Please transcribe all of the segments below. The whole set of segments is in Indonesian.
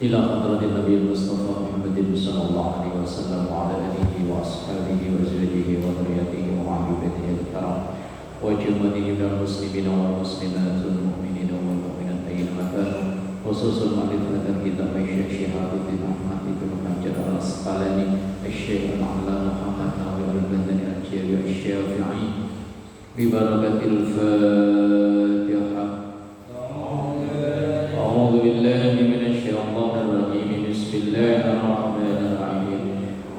إلى حضرة النبي المصطفى محمد صلى الله عليه وسلم وعلى آله وأصحابه وأزواجه وذريته وأهل بيته الكرام وجميع من المسلمين والمسلمات والمؤمنين والمؤمنات أينما كانوا خصوصا معرفة كتاب الشيخ شهاب الدين أحمد بن حجر العسقلاني الشيخ العلامة محمد ناصر البدني الجابر الشافعي ببركة الفاتحة. أعوذ بالله من الشيطان الرجيم. بسم الله الرحمن الرحيم.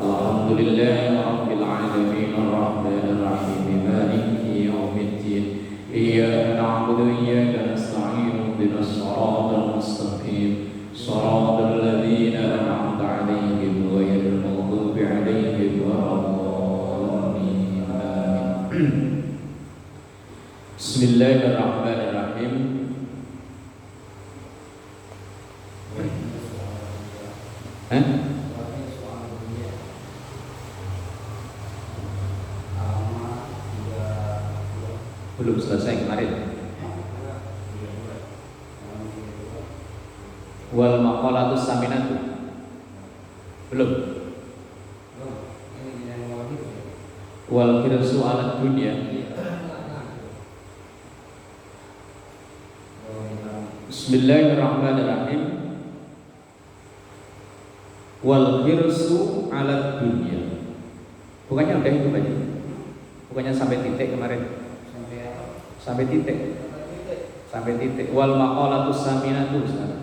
الحمد لله رب العالمين الرحمن الرحيم مالك يوم الدين إياك نعبد وإياك نستعين اهدنا الصراط المستقيم صراط الذين أنعمت عليهم غير المغضوب عليهم ولا الضالين آمين. بسم الله الرحمن الرحيم. Belum selesai kemarin. Wal maqalatus saminatu. Belum. Wal kirsu alat dunia. Bismillahirrahmanirrahim. Wal hirsu alat dunia. Bukannya udah itu aja. Bukannya sampai titik kemarin. Sampai titik. Sampai titik. Wal maqalatus saminatu sekarang.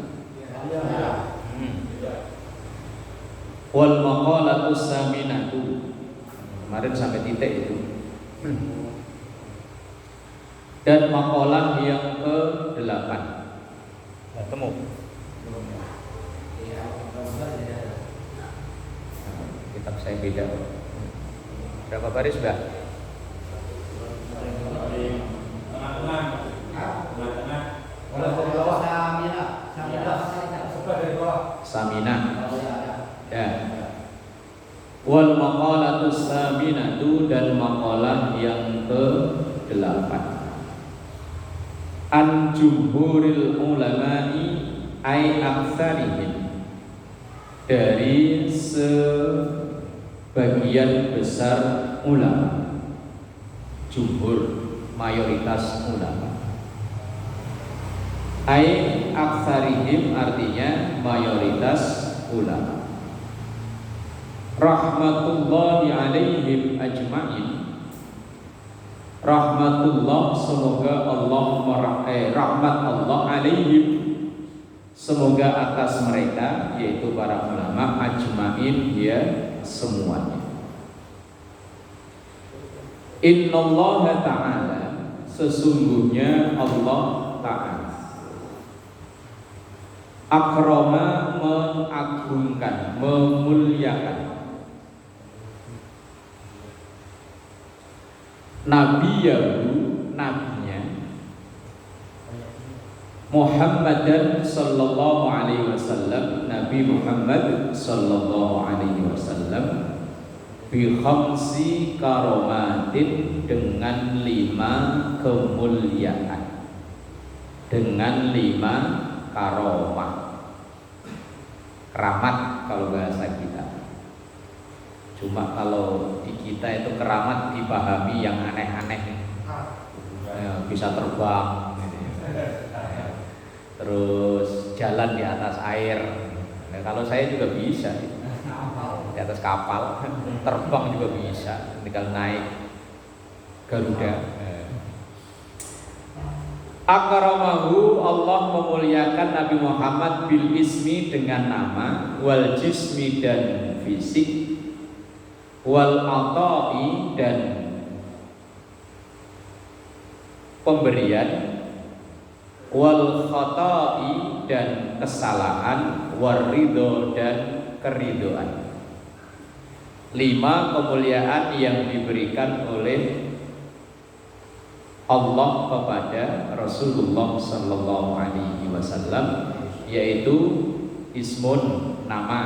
Wal maqalatus saminatu. Kemarin sampai titik itu. Dan maqalah yang ke-8. Ketemu. Kitab saya beda. Berapa baris, Mbak? Saminah. Ya. Wal maqalatus saminatu dan maqalah yang ke-8. An jumhuril ulama'i ay aktsarihim, dari sebagian besar ulama. Jumhur, mayoritas ulama. Ay aktsarihim artinya mayoritas ulama. Rahmatullahi alaihim ajma'in. Rahmatullah, semoga Allah rahmat Allah alaihim, semoga atas mereka, yaitu para ulama, ajma'in, ya semuanya. Innallaha ta'ala, sesungguhnya Allah ta'ala, akrama, mengagungkan, memuliakan, nabiyahu, nabinya, Muhammadan sallallahu alaihi wasallam, Nabi Muhammad sallallahu alaihi wasallam, bi khamsi karomatin, dengan 5 kemuliaan, dengan 5 karomah, keramat kalau bahasa kita. Cuma kalau di kita itu keramat dipahami yang aneh-aneh, bisa terbang, terus jalan di atas air. Kalau saya juga bisa di atas kapal, terbang juga bisa, tinggal naik Garuda. Akramahu, Allah memuliakan Nabi Muhammad bil ismi, dengan nama, wal jismi, dan fisik, wal ata'i, dan pemberian, wal khata'i, dan kesalahan, war ridho, dan keridhaan. 5 kemuliaan yang diberikan oleh Allah kepada Rasulullah sallallahu alaihi wasallam, yaitu ismun, nama,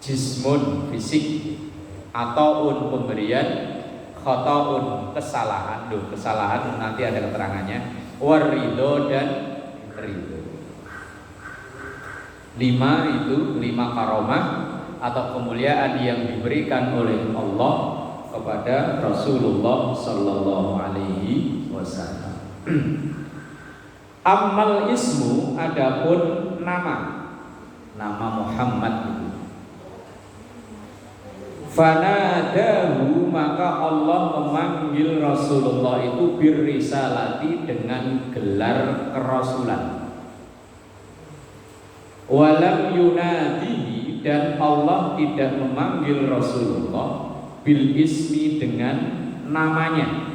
jismun, fisik, ataun, pemberian, khotoun, kesalahan. Kesalahan nanti ada keterangannya. Waridho, dan ridho. 5 karomah atau kemuliaan yang diberikan oleh Allah kepada Rasulullah sallallahu alaihi wasallam. Ammal ismu, adapun nama Muhammad itu. Fanadahu, maka Allah memanggil Rasulullah itu birrisalati, dengan gelar kerasulan. Walam yunadihi, dan Allah tidak memanggil Rasulullah bil ismi, dengan namanya.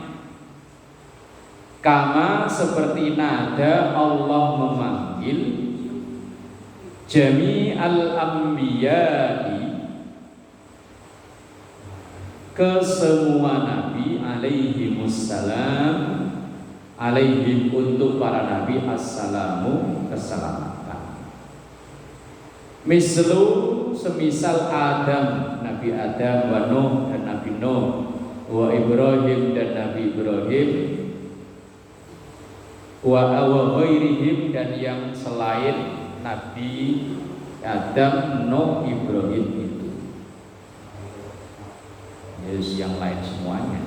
Kama, seperti nada Allah memanggil jami'al anbiya'i, ke semua nabi alaihimussalam, alaihim, untuk para nabi, assalamu, keselamatan. Mislu, semisal Adam, Nabi Adam, wa Nuh, dan Nabi Nuh, wa Ibrahim, dan Nabi Ibrahim, wa ghairihim, dan yang selain Nabi Adam, Nuh, Ibrahim itu. Yesus yang lain semuanya.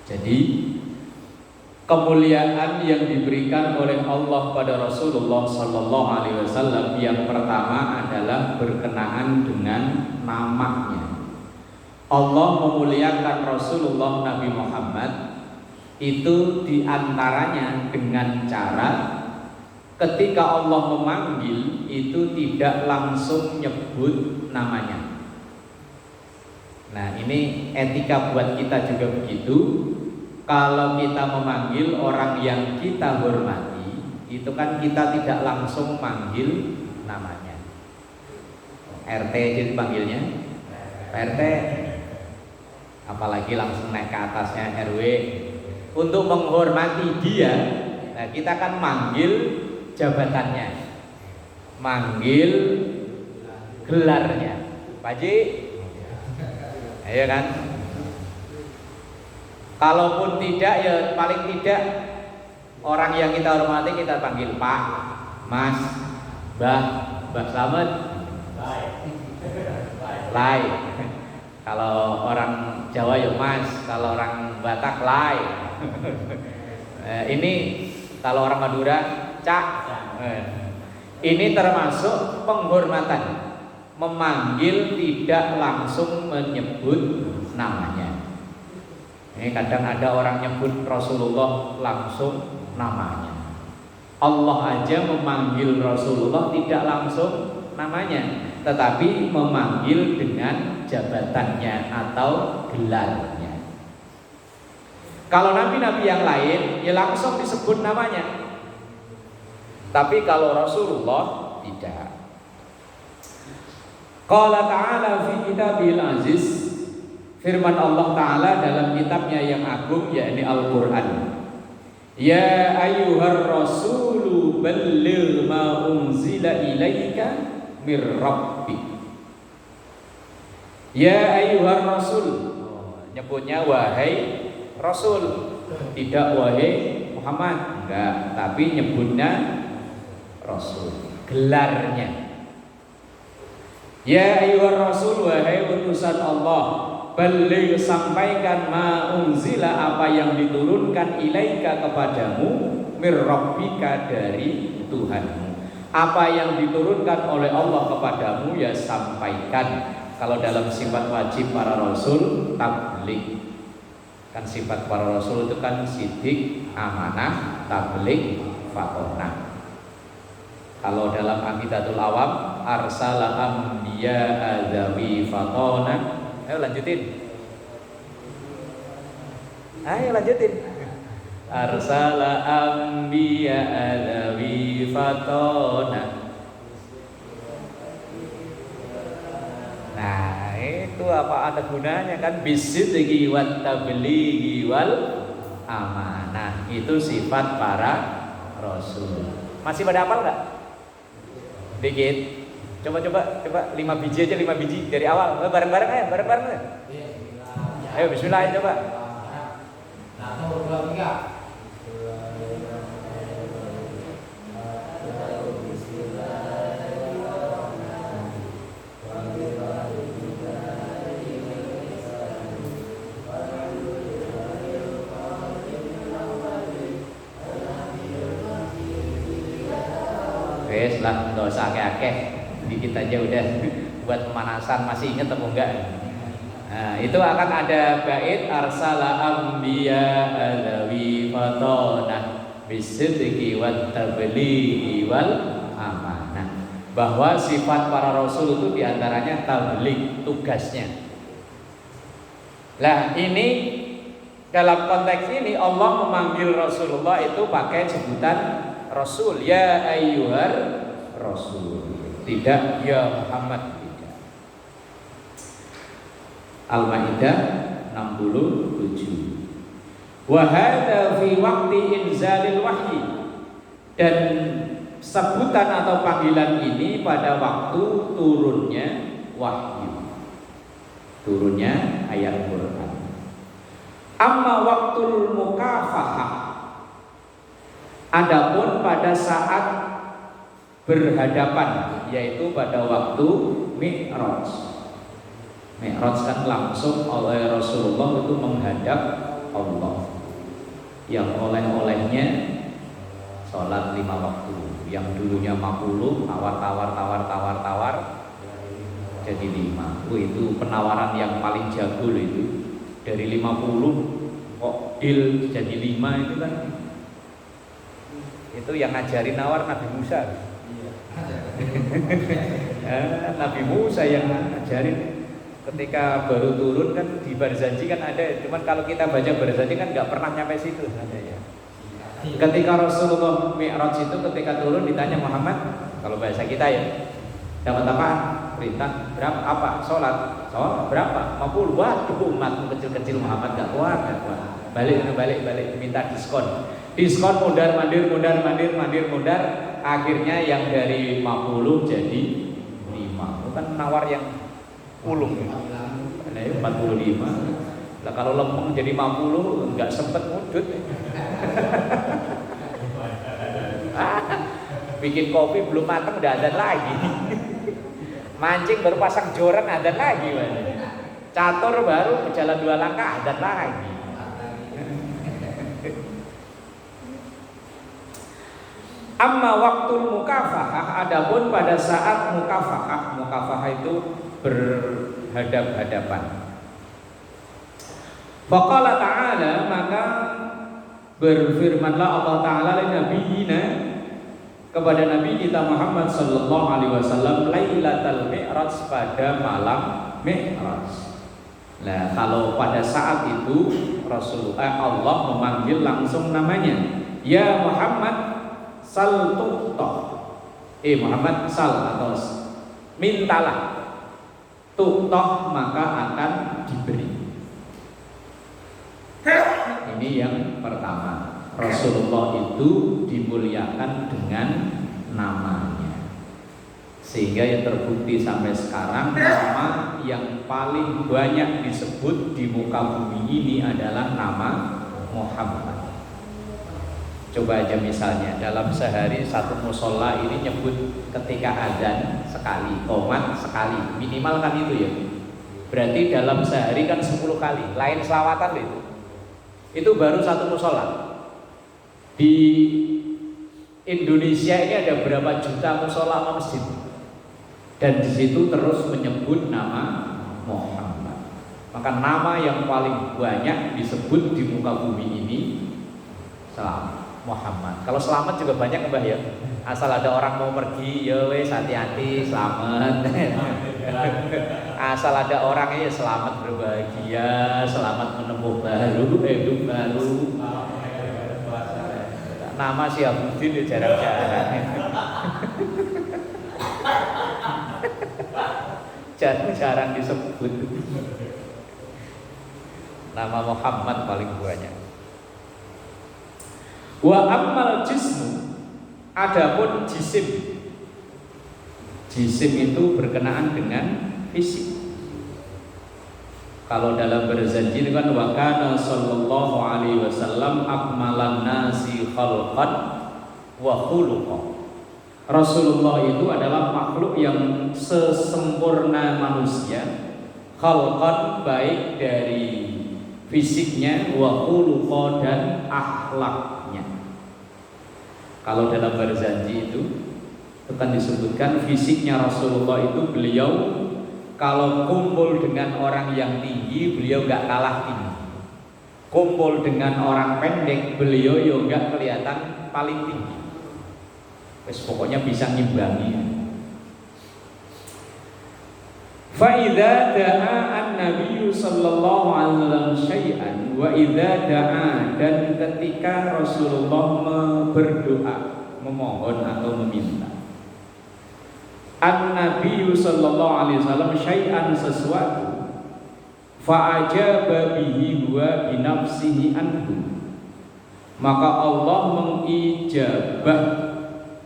Jadi kemuliaan yang diberikan oleh Allah pada Rasulullah sallallahu alaihi wasallam yang pertama adalah berkenaan dengan namanya. Allah memuliakan Rasulullah Nabi Muhammad itu diantaranya dengan cara ketika Allah memanggil itu tidak langsung nyebut namanya. Nah, ini etika buat kita juga begitu. Kalau kita memanggil orang yang kita hormati, itu kan kita tidak langsung manggil namanya. RT aja dipanggilnya RT, apalagi langsung naik ke atasnya RW. Untuk menghormati dia, nah kita kan manggil jabatannya, manggil gelarnya. Pak Haji, ayo kan. Kalaupun tidak, ya paling tidak orang yang kita hormati kita panggil Pak, Mas, Mbah Slamet, Lai. Kalau orang Jawa ya Mas, kalau orang Batak Lai. Ini kalau orang Madura Cak. Ini termasuk penghormatan. Memanggil tidak langsung menyebut namanya. Ini kadang ada orang nyebut Rasulullah langsung namanya. Allah aja memanggil Rasulullah tidak langsung namanya, tetapi memanggil dengan jabatannya atau gelarnya. Kalau nabi-nabi yang lain ya langsung disebut namanya, tapi kalau Rasulullah tidak. Qala ta'ala fi kitabil aziz, firman Allah Ta'ala dalam kitabnya yang agung, yakni Al-Quran. Ya ayyuhar rasulu balligh ma unzila ilaika mir rabbik. Ya ayyuhar rasul, nyebutnya wahai Rasul, tidak wahai Muhammad, enggak, tapi nyebutnya Rasul, gelarnya. Ya ayyuhar rasul, wahai utusan Allah, balligh, sampaikan ma unzila, apa yang diturunkan ilaika kepadamu, mir rabbika, dari Tuhanmu. Apa yang diturunkan oleh Allah kepadamu ya sampaikan. Kalau dalam sifat wajib para rasul, tabligh. Kan sifat para rasul itu kan sidik, amanah, tabligh, fatonah. Kalau dalam Aqidatul Awam, arsala anbiya adzawi fatona. Ayo lanjutin. Arsala anbiya adzawi fatona. Nah, itu apa ada gunanya kan? Bisidqi wat tablighi wal amanah. Itu sifat para rasul. Masih pada hafal enggak? Dikit. Coba 5 biji aja, 5 biji dari awal. Bareng-bareng aja, bareng-bareng aja. Ayo bismillah coba. 1, 2, 3. Wes lah, nggak usah akeh-akeh, dikit aja udah buat pemanasan. Masih inget atau enggak? Nah, itu akan ada bait arsala anbiya alawi fatona bisidqi wat tablighi wal amanah. Bahwa sifat para rasul itu diantaranya tabligh, tugasnya. Lah ini dalam konteks ini Allah memanggil Rasulullah itu pakai sebutan Rasul, ya ayyuhar Rasul, tidak ya Muhammad. Al-Maidah 67. Wa hadza fi waqti inzalil wahyi, dan sebutan atau panggilan ini pada waktu turunnya wahyu, turunnya ayat Quran. Amma waktul mukafahah, adapun pada saat berhadapan, yaitu pada waktu Mi'raj. Mi'raj kan langsung oleh Rasulullah itu menghadap Allah, yang oleh-olehnya sholat 5 waktu, yang dulunya 50 tawar jadi 5. Itu penawaran yang paling jago itu. Dari 50 kok deal jadi 5 itu kan. Itu yang ngajarin nawar Nabi Musa. Nabi Musa yang ngajarin. Ketika baru turun kan di Barzanji kan ada, cuman kalau kita baca Barzanji kan nggak pernah nyampe situ saja ya. Ketika Rasulullah Mi'raj itu ketika turun ditanya Muhammad, kalau bahasa kita ya, dapat apa? Perintah berapa? Apa? Sholat berapa? 50. Waduh, umat kecil-kecil Muhammad nggak kuat. Balik minta diskon mundar mandir, akhirnya yang dari 50 jadi 5. Itu kan nawar yang puluh ya. 45. Lah kalau lempeng jadi 50 nggak sempet mudut. Bikin kopi belum matang udah adzan lagi. Mancing baru pasang joran adzan lagi. Catur baru berjalan 2 langkah adzan lagi. Amma waktul mukafahah, adapun pada saat mukafahah itu berhadap-hadapan. Faqala ta'ala, maka berfirmanlah Allah Ta'ala li nabiyina, kepada Nabi kita Muhammad sallallahu alaihi wasallam, Lailatul Mi'raj, pada malam Mi'raj. Nah, kalau pada saat itu Allah memanggil langsung namanya, ya Muhammad sal tu'ta. Muhammad sal atau mintalah, tu'ta maka akan diberi. Ini yang pertama. Rasulullah itu dimuliakan dengan namanya, sehingga yang terbukti sampai sekarang nama yang paling banyak disebut di muka bumi ini adalah nama Muhammad. Coba aja misalnya dalam sehari satu musola ini nyebut ketika azan sekali, qomat sekali, minimal kan itu ya. Berarti dalam sehari kan 10 kali, lain selawatan itu. Itu baru satu musola. Di Indonesia ini ada berapa juta musola sama masjid, dan di situ terus menyebut nama Muhammad. Maka nama yang paling banyak disebut di muka bumi ini Muhammad. Kalau selamat juga banyak Mbah ya. Asal ada orang mau pergi, ya wes hati-hati, selamat. Asal ada orang ya selamat berbahagia, selamat menempuh hidup baru. Nama si Abudin ya jarang-jarang. Jarang disebut. Nama Muhammad paling banyak. Wa ammal jismu, adapun jisim. Jisim itu berkenaan dengan fisik. Kalau dalam berzanji kan wa kana sallallahu alaihi wasallam akmalan nasi khalqan wa khuluqan. Rasulullah itu adalah makhluk yang sesempurna manusia, khalqan baik dari fisiknya, wa khuluqan dan akhlaknya. Kalau dalam berzanji itu Itu kan disebutkan fisiknya Rasulullah itu beliau kalau kumpul dengan orang yang tinggi beliau gak kalah tinggi. Kumpul dengan orang pendek beliau yo gak kelihatan paling tinggi. Wes pokoknya bisa ngimbangi. Fa idza da'a an-nabiy sallallahu alaihi wasallam syai'an wa idza da'a, dan ketika Rasulullah berdoa, memohon atau meminta, an-nabiy sallallahu alaihi wasallam syai'an, sesuatu, fa ajaba bihi huwa bi nafsihi anhu, maka Allah mengijabah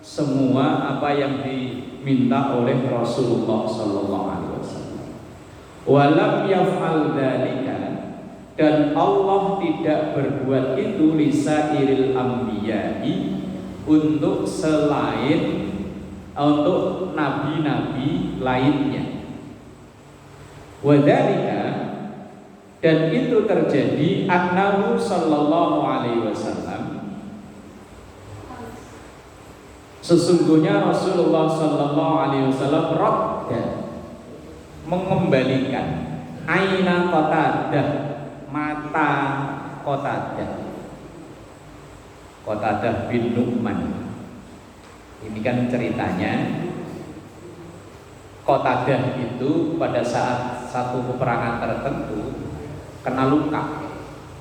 semua apa yang diminta oleh Rasulullah sallallahu alaihi wasallam. Walam yaf'al dzalika, dan Allah tidak berbuat itu lisairil anbiya'i, untuk selain untuk nabi-nabi lainnya. Wadzalika, dan itu terjadi annahu sallallahu alaihi wasallam, sesungguhnya Rasulullah sallallahu alaihi wasallam radda, mengembalikan aina Qatadah, mata Qatadah bin Nu'man. Ini kan ceritanya Qatadah itu pada saat satu peperangan tertentu kena luka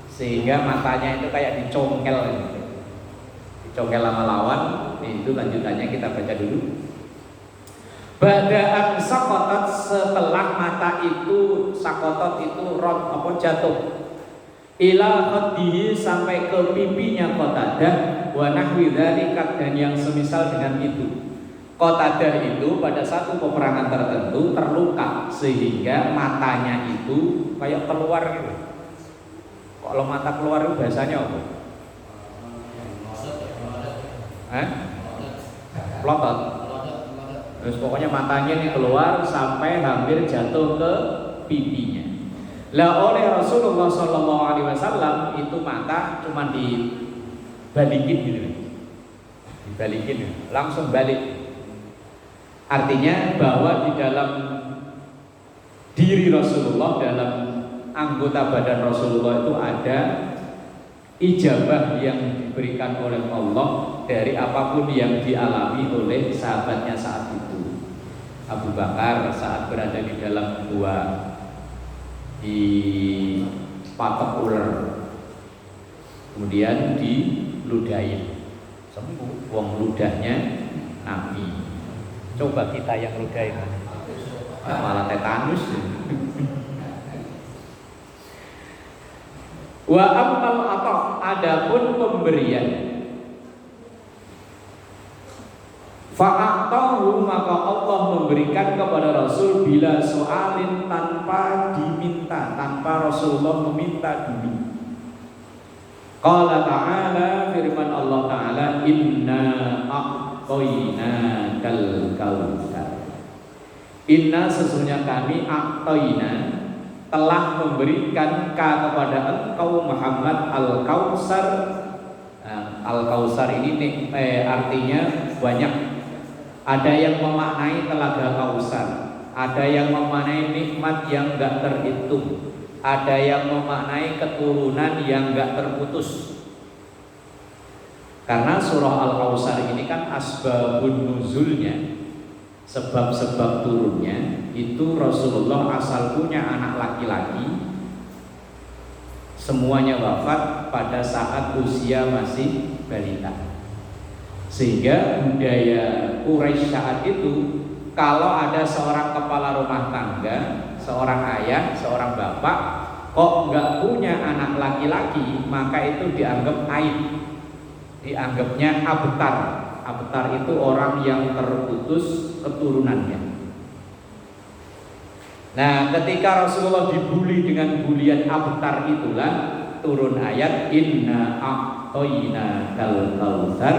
sehingga matanya itu kayak dicongkel sama lawan. Itu lanjutannya kita baca dulu. Bada'an sakotot, setelah mata itu sakotot itu jatuh ila khaddihi, sampai ke pipinya Qatadah, wa nahwi dzalika, dan yang semisal dengan itu. Qatadah itu pada satu peperangan tertentu terluka sehingga matanya itu kayak keluar gitu. Kalau mata keluar itu biasanya apa? Pelotot. Terus pokoknya matanya ini keluar sampai hampir jatuh ke pipinya. Lah oleh Rasulullah Shallallahu Alaihi Wasallam itu mata cuma dibalikin gitu, dibalikin langsung balik. Artinya bahwa di dalam diri Rasulullah, dalam anggota badan Rasulullah itu ada ijabah yang diberikan oleh Allah dari apapun yang dialami oleh sahabatnya saat itu. Abu Bakar saat berada di dalam gua di patok ular, kemudian diludahin, sembuh. Wong ludahnya Nabi. Coba kita yang ludahin, malah tetanus. Wa ammal ataf, adapun pemberian, fa'atahu, maka Allah memberikan kepada Rasul bila soalin, tanpa diminta, tanpa Rasulullah meminta dulu. Qala ta'ala, firman Allah Ta'ala, inna a'tainakal kautsar. Inna, sesungguhnya kami, a'taina, telah memberikan kepada engkau Muhammad al-Kautsar. Al-Kautsar ini artinya banyak. Ada yang memaknai telaga Kautsar, ada yang memaknai nikmat yang gak terhitung, ada yang memaknai keturunan yang gak terputus. Karena surah Al-Kautsar ini kan asbabun nuzulnya, sebab-sebab turunnya itu Rasulullah asal punya anak laki-laki, semuanya wafat pada saat usia masih balita. Sehingga budaya Quraisy saat itu, kalau ada seorang kepala rumah tangga, seorang ayah, seorang bapak kok nggak punya anak laki-laki, maka itu dianggap aib, dianggapnya abtar. Abtar itu orang yang terputus keturunannya. Nah, ketika Rasulullah dibuli dengan bulian abtar itulah turun ayat inna a'tainakal kautsar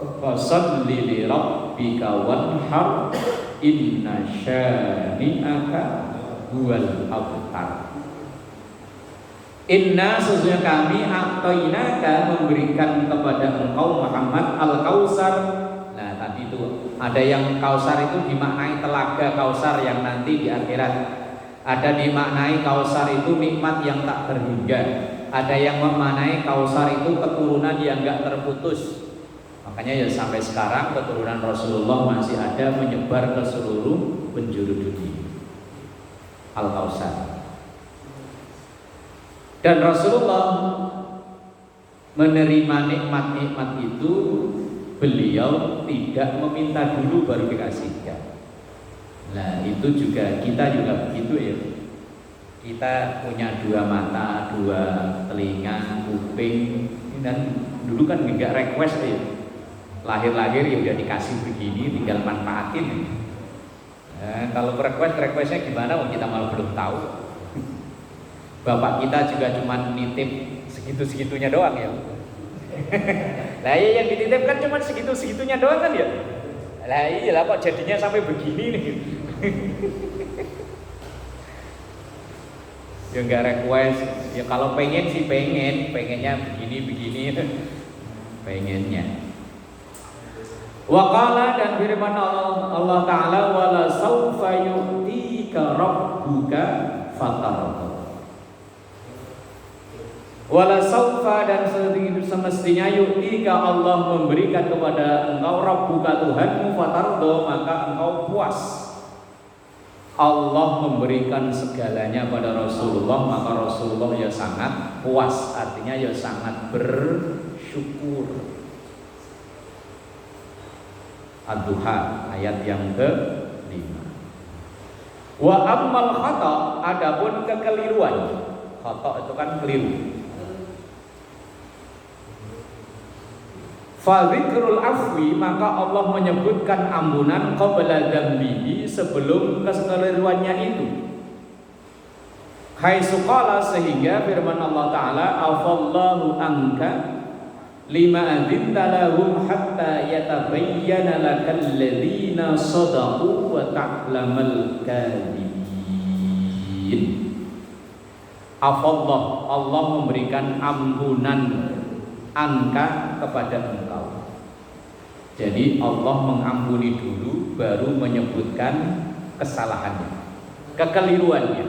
fasholli li rabbika wanhar inna syani'aka huwal abtar. Inna, sesungguhnya kami, a'tainaka, memberikan kepada engkau Muhammad al-Kautsar. Nah, tadi itu itu. Ada yang Kausar itu dimaknai telaga Kausar yang nanti di akhirat. Ada dimaknai Kausar itu nikmat yang tak terhingga. Ada yang memaknai Kausar itu keturunan yang gak terputus. Makanya ya sampai sekarang keturunan Rasulullah masih ada menyebar ke seluruh penjuru dunia. Al-Kausar. Dan Rasulullah menerima nikmat-nikmat itu, beliau tidak meminta dulu baru dikasihkan. Nah itu juga kita juga begitu ya. Kita punya dua mata, dua telinga, kuping, dan dulu kan nggak request ya. Lahir-lahir ya udah dikasih begini, tinggal manfaatin. Nah, kalau requestnya gimana? Kita malah belum tahu. Bapak kita juga cuma nitip segitu-segitunya doang ya. Lah iya yang dititipkan cuma segitu-segitunya doang kan ya. Lah iyalah kok jadinya sampai begini nih. Ya enggak request. Ya kalau pengen sih pengennya begini pengennya. Waqala dan firman Allah Ta'ala wala saufa yu'tika rabbuka fatarda. Wala saufa dan semestinya yu'tika Allah memberikan kepada engkau rabbuka Tuhanmu fatarda, maka engkau puas. Allah memberikan segalanya pada Rasulullah, maka Rasulullah ya sangat puas, artinya ya sangat bersyukur. Ad-Duha ayat yang ke-5. Wa ammal khata, adapun kekeliruan. Khata itu kan keliru. Fa dzikrul afwi, maka Allah menyebutkan ampunan qabla dzambihi, sebelum kekeliruannya itu. Haitsu qala, sehingga firman Allah Ta'ala afallahu anka lima adzinta lahum hatta yatabayyana lakal ladzina shadaqu wa ta'lamal kadzibin. Afallah, Allah memberikan ampunan angka kepada engkau. Jadi Allah mengampuni dulu baru menyebutkan kesalahannya, kekeliruannya.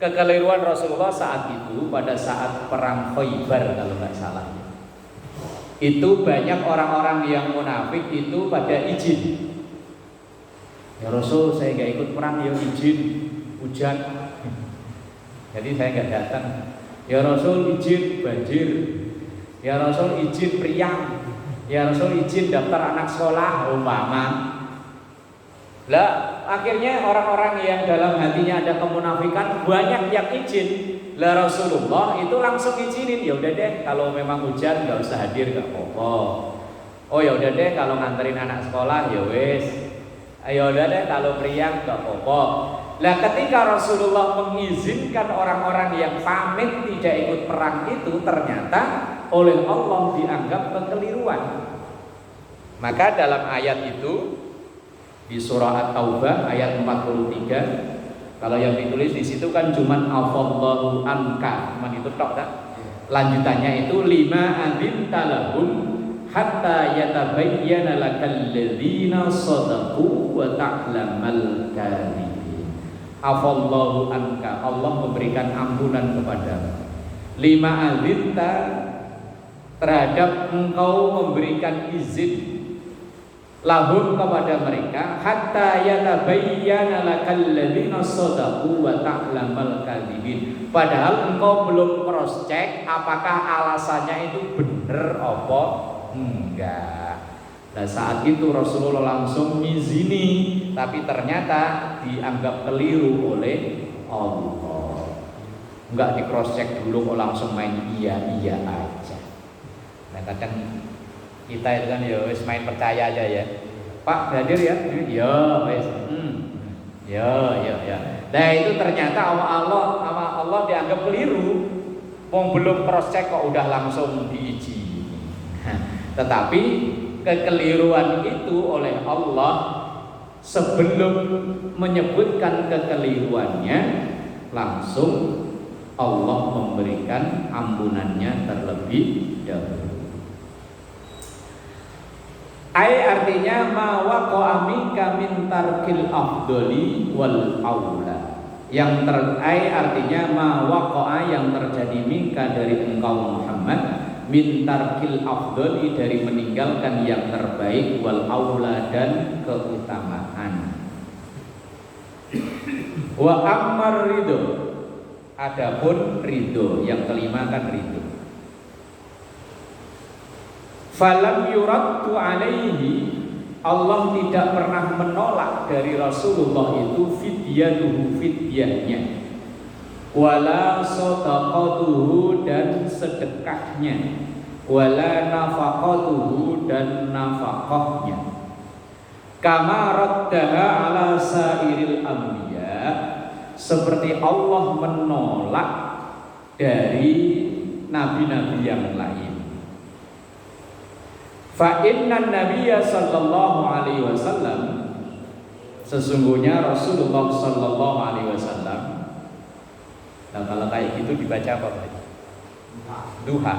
Kekeliruan Rasulullah saat itu pada saat perang Khaybar kalau nggak salah. Itu banyak orang-orang yang munafik itu pada izin. Ya Rasul, saya nggak ikut perang, ya izin hujan. Jadi saya nggak datang. Ya Rasul, izin banjir. Ya Rasul, izin priang. Ya Rasul, izin daftar anak sekolah umpama. Lah akhirnya orang-orang yang dalam hatinya ada kemunafikan banyak yang izin. Lah Rasulullah itu langsung izinin, ya udah deh kalau memang hujan nggak usah hadir, nggak apa-apa. Oh ya udah deh kalau nganterin anak sekolah ya wes. Ya udah deh kalau priang nggak apa-apa. Lah ketika Rasulullah mengizinkan orang-orang yang pamit tidak ikut perang itu, ternyata oleh Allah dianggap kekeliruan. Maka dalam ayat itu di surah At-Taubah ayat 43, kalau yang ditulis di situ kan cuman afallahu anka, cuman itu tok kan. Lanjutannya itu lima adzinta lahum hatta yatabayyana lakal ladzina shadaqu wa ta'lamal kadzibin. Afallahu anka, Allah memberikan ampunan kepadamu. Lima adzinta, terhadap engkau memberikan izin lahum kepada mereka hatta yatabayyana lakal ladzina shadaqu wa ta'lamal kadzibin. Padahal engkau belum cross check apakah alasannya itu benar apa enggak. Nah saat itu Rasulullah langsung ngizini, tapi ternyata dianggap keliru oleh Allah. Enggak di cross check dulu, kok langsung main iya aja. Nah kadang kita itu kan ya wis main percaya aja ya. Pak hadir ya? Ya wis. Ya. Nah itu ternyata Allah dianggap keliru. Wong belum cross check kok udah langsung diizini. Tetapi kekeliruan itu oleh Allah sebelum menyebutkan kekeliruannya, langsung Allah memberikan ampunannya terlebih dahulu. Artinya ma waqa'a minka min tarkil afdoli wal aula. Artinya ma waqa'a yang terjadi minka dari engkau Muhammad min tarkil afdoli dari meninggalkan yang terbaik wal aula dan keutamaan. Wa ammar ridho, adapun ridho yang kelima kan ridho. Falam yuraddu alaihi, Allah tidak pernah menolak dari Rasulullah itu fidyahnya, wala shadaqatuhu dan sedekahnya, wala nafaqatuhu dan nafaqahnya. Kama raddaha ala sairil anbiya, seperti Allah menolak dari nabi-nabi yang lain. Fa innan nabiyya sallallahu alaihi wasallam, sesungguhnya Rasulullah sallallahu alaihi wasallam. Nah, kalau kayak gitu dibaca apa, Pak? Duha.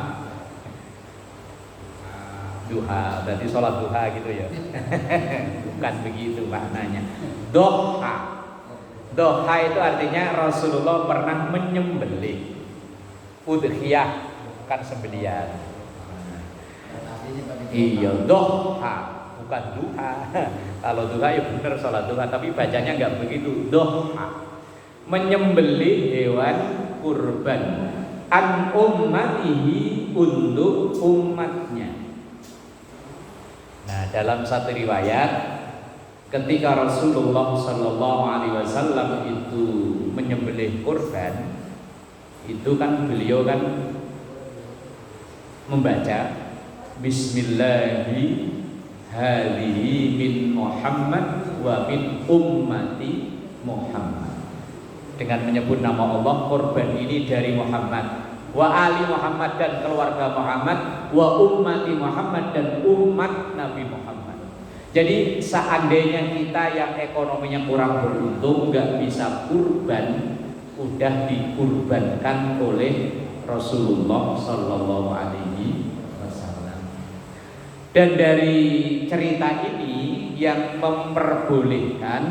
Duha, berarti sholat duha gitu ya. Bukan begitu maknanya. Doha. Doha itu artinya Rasulullah pernah menyembelih udhiyah, bukan sembelihan. Iya, doha, bukan duha. Kalau duha ya benar sholat duha, tapi bacanya nggak begitu. Doha, menyembelih hewan kurban an ummatihi, untuk umatnya. Nah, dalam satu riwayat, ketika Rasulullah Sallallahu Alaihi Wasallam itu menyembelih kurban, itu kan beliau kan membaca Bismillahi hadhihi min Muhammad wa min ummati Muhammad, dengan menyebut nama Allah, kurban ini dari Muhammad, wa ali Muhammad dan keluarga Muhammad, wa ummati Muhammad dan umat Nabi Muhammad. Jadi seandainya kita yang ekonominya kurang beruntung nggak bisa kurban, udah dikurbankan oleh Rasulullah Sallallahu Alaihi Wasallam. Dan dari cerita ini yang memperbolehkan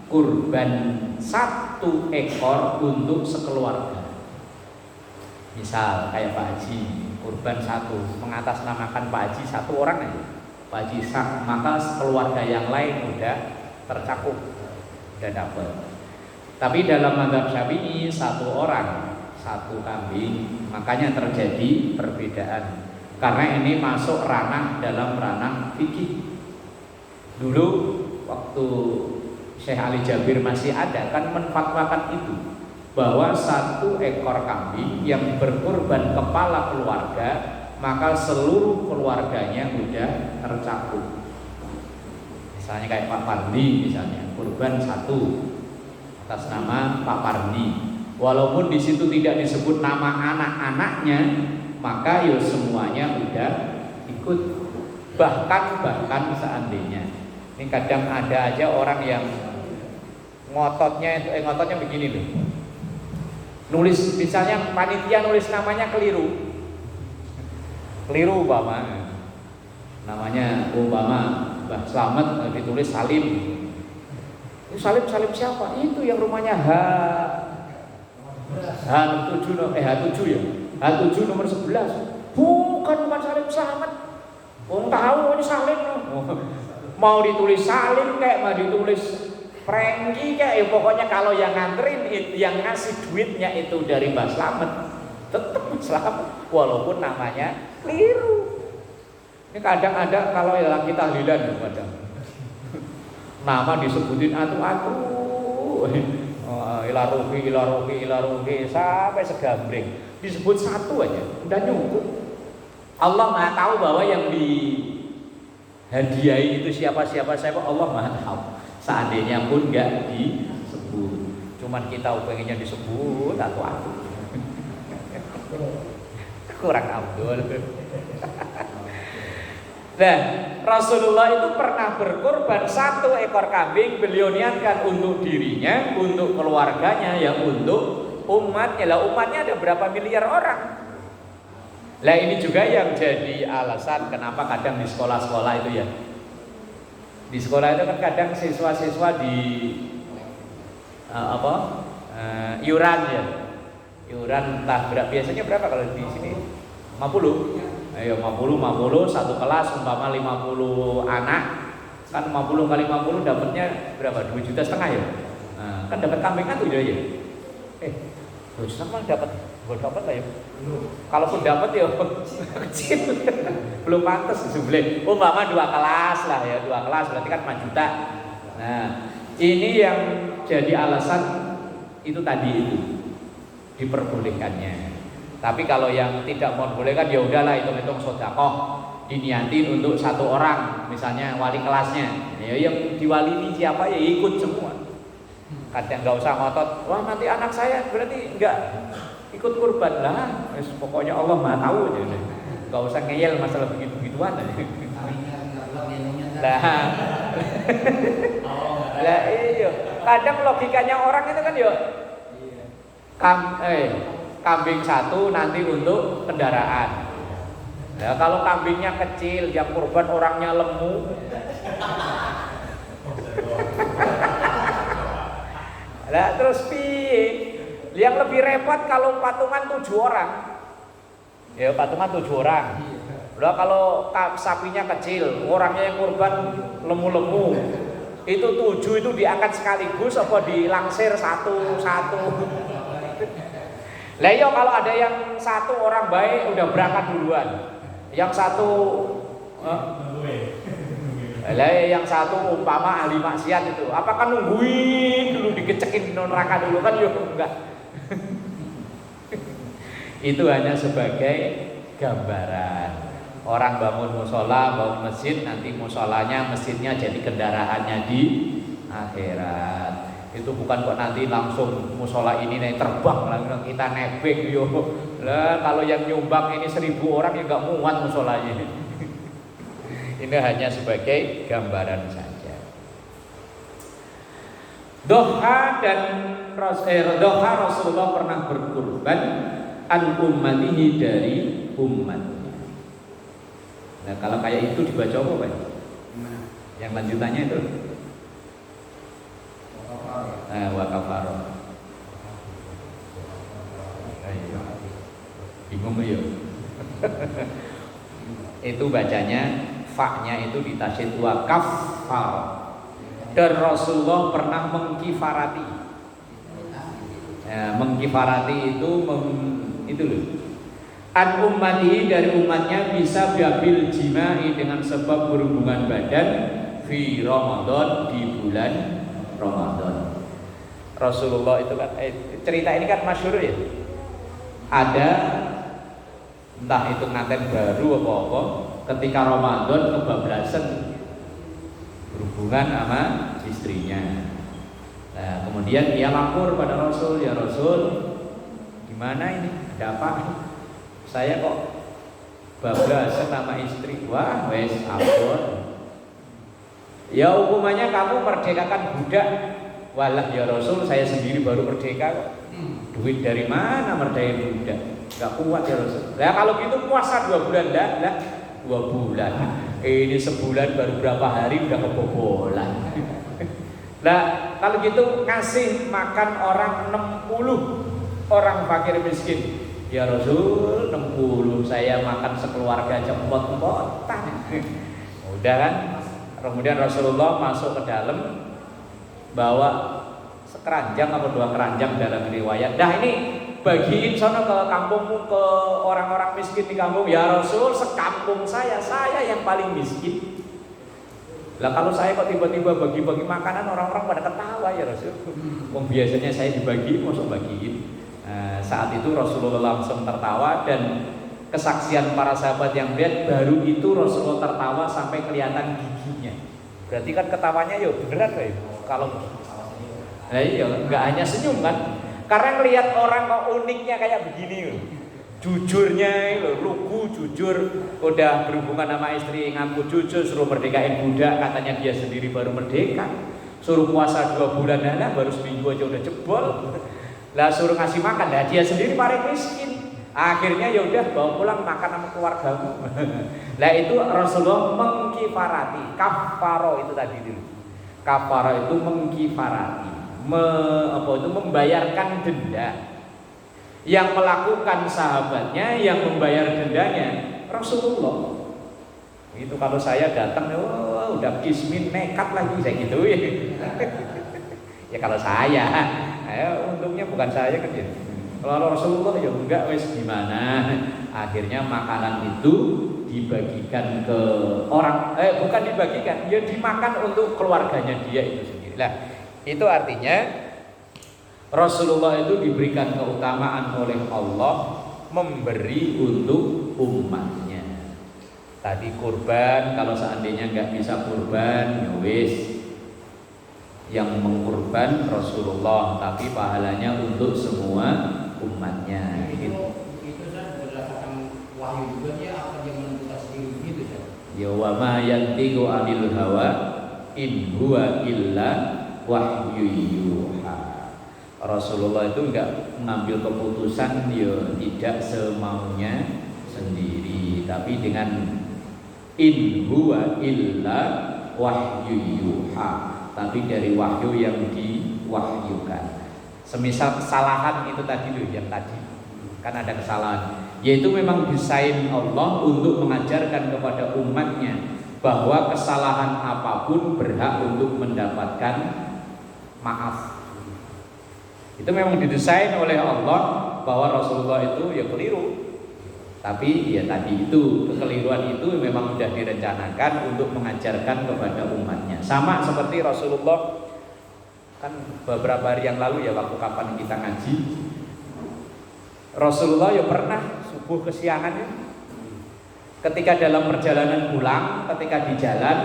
kurban satu ekor untuk sekeluarga. Misal kayak Pak Haji, kurban satu, mengatasnamakan Pak Haji satu orang aja, Pak Haji sak, maka keluarga yang lain udah tercakup, udah dapat. Tapi dalam mazhab Syafi'i satu orang satu kambing, makanya terjadi perbedaan. Karena ini masuk dalam ranah fikih. Dulu waktu Syekh Ali Jabir masih ada, kan menfatwakan itu, bahwa satu ekor kambing yang berkurban kepala keluarga, maka seluruh keluarganya udah tercakup. Misalnya kayak Pak Pardi, misalnya kurban satu atas nama Pak Pardi, walaupun di situ tidak disebut nama anak-anaknya, maka ya semuanya udah ikut. Bahkan seandainya, ini kadang ada aja orang yang ngototnya begini loh, nulis misalnya panitia nulis namanya keliru umpama namanya Mbah Slamet, ditulis Salim. Itu Salim siapa? Itu yang rumahnya H7 ya, H7 nomor 11. Bukan Salim Slamet. Tahu ini Salim. Mau ditulis Salim kayak mau ditulis Prengki kayak, ya pokoknya kalau yang nganterin, yang ngasih duitnya itu dari Mbak Slamet, tetap Slamet walaupun namanya keliru. Ini kadang ada kalau yang kita tahlilan kadang nama disebutin atu-atu, ilaruhi sampai segambreng, disebut satu aja udah nyukup. Allah Maha tahu bahwa yang dihadiahi itu siapa, Allah Maha tahu. Seandainya pun nggak disebut, cuman kita pengennya disebut atu-atu. Kurang Abdul. Nah, Rasulullah itu pernah berkorban satu ekor kambing, beliau niatkan untuk dirinya, untuk keluarganya, yang untuk umatnya. Lah umatnya ada berapa miliar orang? Lah ini juga yang jadi alasan kenapa kadang di sekolah-sekolah itu ya Di sekolah itu kan kadang siswa-siswa di iuran ya. Iuran entah berapa, biasanya berapa kalau di sini? 50. Ayo 50 satu kelas umpama 50 anak, kan 50 kali 50 dapatnya berapa? 2,5 juta ya. Nah, kan dapat kambing kan tuh ya. 2 juta mah dapat lah ya. Kalaupun dapat ya kecil. Belum pantas disembelih. Umpama 2 kelas lah ya, 2 kelas berarti kan 4 juta. Nah, ini yang jadi alasan itu tadi itu diperbolehkannya. Tapi kalau yang tidak membolehkan ya udahlah, hitung-hitung sedekah, diniatin untuk 1 orang, misalnya wali kelasnya. Ya yang diwalini siapa ya ikut semua. Kadang nggak usah ngotot, wah nanti anak saya berarti nggak ikut kurban lah. Pokoknya Allah Maha tahu aja. Nggak usah ngeyel masalah begitu-begituan aja. Lah iya. Kadang logikanya orang itu kan ya kambing 1 nanti untuk kendaraan. Nah, kalau kambingnya kecil, yang kurban orangnya lemu. Nah, terus piye? Yang lebih repot kalau patungan 7 orang. Ya, patungan 7 orang. Udah kalau sapinya kecil, orangnya yang kurban lemu-lemu. Itu 7 itu diangkat sekaligus apa dilangsir satu-satu. Lah iya kalau ada yang 1 orang baik udah berangkat duluan. Yang 1 yang 1 umpama ahli maksiat itu, apakah nungguin dulu dikecekin di neraka dulu kan ya enggak. Itu hanya sebagai gambaran. Orang bangun musola, bangun masjid, nanti musolanya, masjidnya jadi kendaraannya di akhirat. Itu bukan kok nanti langsung musola ini nih terbang langsung kita nebeng yo. Lah kalau yang nyumbang ini 1.000 orang ya nggak muat musolanya. Ini hanya sebagai gambaran saja. Doha Rasulullah pernah berkurban an ummatihi dari umatnya. Nah kalau kayak itu dibaca apa Pak? Yang lanjutannya itu wa kafaro. Bingung ya. Itu bacanya fa-nya itu ditasydid wa kafar. Dan Rasulullah pernah mengkifarati. Ya, mengkifarati itu itu loh. An ummati dari umatnya bisa biabil jima'i dengan sebab berhubungan badan fi Ramadan di bulan Ramadan. Rasulullah itu kan cerita ini kan masyhur ya. Ada entah itu ngaten baru apa-apa ketika Ramadan kebablasan berhubungan sama istrinya. Nah, kemudian dia lapor pada Rasul, ya Rasul, gimana ini? Ada apa? Saya kok bablasan sama istri. Wah, wes ampun. Ya hukumannya kamu merdekakan budak. Walah ya Rasul, saya sendiri baru merdeka kok. Duit dari mana merdekain budak? Gak kuat ya Rasul. Nah kalau gitu puasa 2 bulan dah, 2 bulan. Ini sebulan baru berapa hari udah kebobolan. Nah kalau gitu ngasih makan orang 60 orang fakir miskin. Ya Rasul 60 saya makan sekeluarga aja empot-empotan. Udah kan? Kemudian Rasulullah masuk ke dalam bawa sekeranjang atau 2 keranjang dalam riwayat. Nah ini bagiin sono ke kampungmu, ke orang-orang miskin di kampung. Ya Rasul, sekampung saya yang paling miskin. Lah kalau saya kok tiba-tiba bagi-bagi makanan, orang-orang pada ketawa ya Rasul. Biasanya saya dibagi, masuk bagiin. Saat itu Rasulullah langsung tertawa dan kesaksian para sahabat yang lihat, baru itu Rasulullah tertawa sampai kelihatan giginya. Berarti kan ketawanya ya beneran ya. Kalau nah iya, nggak hanya senyum kan? Karena ngelihat orang kok uniknya kayak begini loh. Jujurnya loh, lugu jujur, udah berhubungan sama istri ngaku jujur, suruh merdekain budak, katanya dia sendiri baru merdeka. Suruh puasa 2 bulan baru seminggu aja udah jebol. Lah suruh ngasih makan, nah dia sendiri paling miskin. Akhirnya ya udah bawa pulang makan sama keluargamu. Lah itu Rasulullah mengkifarati, kafaro itu tadi dulu. Kafaro itu mengkifarati, membayarkan denda. Yang melakukan sahabatnya, yang membayar dendanya Rasulullah. Itu kalau saya datang, udah kismin nekat lagi saya gitu ya. Ya kalau saya, untungnya bukan saya kan ya. Kalau Rasulullah ya enggak, wes gimana. Akhirnya makanan itu dibagikan ke orang, bukan dibagikan, ya dimakan untuk keluarganya dia itu sendiri. Lah, itu artinya Rasulullah itu diberikan keutamaan oleh Allah memberi untuk umatnya. Tadi kurban, kalau seandainya nggak bisa kurban, ya wes yang mengkurban Rasulullah, tapi pahalanya untuk semua umatnya. Itu kan berdasarkan wahyu juga, dia apa dia menentukan sendiri gitu ya. Ya wa ma yantiqu 'anil hawa in huwa illa wahyu yuha. Rasulullah itu enggak mengambil keputusan ya tidak semaunya sendiri, tapi dengan in huwa illa wahyu yuha, tapi dari wahyu yang diwahyukan. Semisal kesalahan itu tadi loh, yang tadi kan ada kesalahan, yaitu memang desain Allah untuk mengajarkan kepada umatnya bahwa kesalahan apapun berhak untuk mendapatkan maaf. Itu memang didesain oleh Allah bahwa Rasulullah itu ya keliru, tapi ya tadi itu kekeliruan itu memang sudah direncanakan untuk mengajarkan kepada umatnya. Sama seperti Rasulullah kan beberapa hari yang lalu ya, waktu kapan kita ngaji, Rasulullah ya pernah subuh kesiangan ya. Ketika dalam perjalanan pulang, ketika di jalan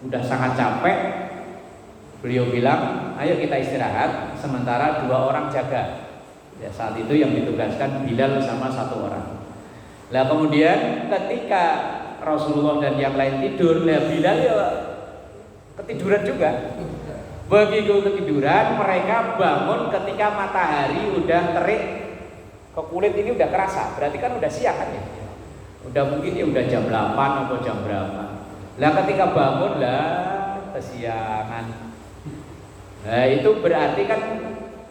udah sangat capek, beliau bilang, ayo kita istirahat sementara 2 orang jaga. Ya saat itu yang ditugaskan Bilal sama 1 orang. Lah kemudian ketika Rasulullah dan yang lain tidur, nah Bilal ya ketiduran juga. Begitu ketiduran, mereka bangun ketika matahari udah terik ke kulit ini, udah kerasa. Berarti kan udah siang kan ya. Udah mungkin ya udah jam 8 atau jam berapa. Lah ketika bangun lah kesiangan. Nah itu berarti kan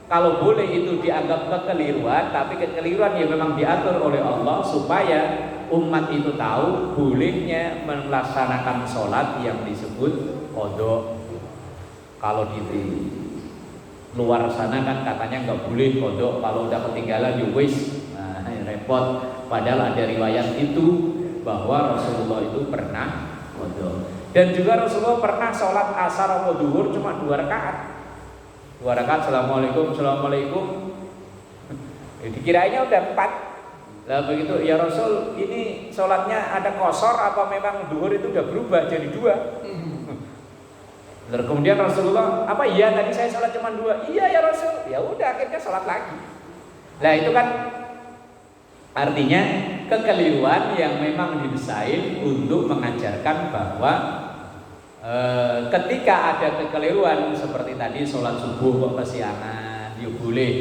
kalau boleh itu dianggap kekeliruan, tapi kekeliruan yang memang diatur oleh Allah supaya umat itu tahu bolehnya melaksanakan sholat yang disebut qadha. Kalau di luar sana kan katanya nggak boleh qadha, kalau udah ketinggalan ya wis, nah, repot. Padahal ada riwayat itu bahwa Rasulullah itu pernah qadha. Dan juga Rasulullah pernah sholat asar atau duhur cuma 2 rakaat. 2 rakaat, assalamualaikum, assalamualaikum. Dikiranya udah 4. Lah begitu, ya Rasul, ini sholatnya ada kosor apa memang duhur itu udah berubah jadi 2? Lalu kemudian Rasulullah, apa iya tadi saya sholat cuma 2? Iya ya Rasul. Ya udah akhirnya sholat lagi. Nah itu kan artinya kekeliruan yang memang didesain untuk mengajarkan bahwa ketika ada kekeliruan seperti tadi sholat subuh kok kesiangan, ya boleh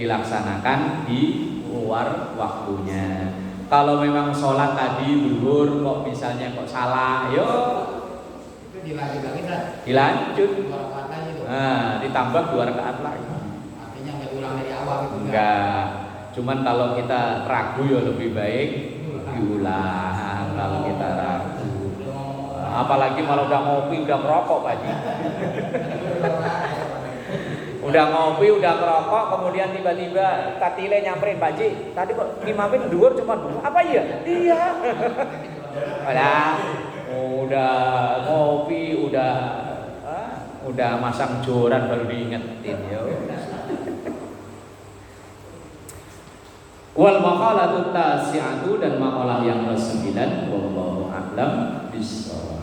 dilaksanakan di luar waktunya. Kalau memang sholat tadi duhur kok misalnya kok salah, yo dilanjut lagi kan? Dilanjut. 2 rakaat lagi tuh. Nah, ditambah 2 rakaat lagi. Artinya nggak ulang dari awal gitu. Enggak. Cuman kalau kita ragu ya lebih baik diulang kalau kita ragu. Apalagi malah udah ngopi, udah ngerokok Pak Haji. Udah ngopi, udah ngerokok, kemudian tiba-tiba katile nyamperin, Pak Haji, tadi kok ngimamin dhuwur cuma 2. Apa iya? Iya. Udah ngopi, udah masang joran baru diingetin ya. Wal maqalatut tasi'atu, dan maqalah yang ke-9, wallahu a'lam bishawab.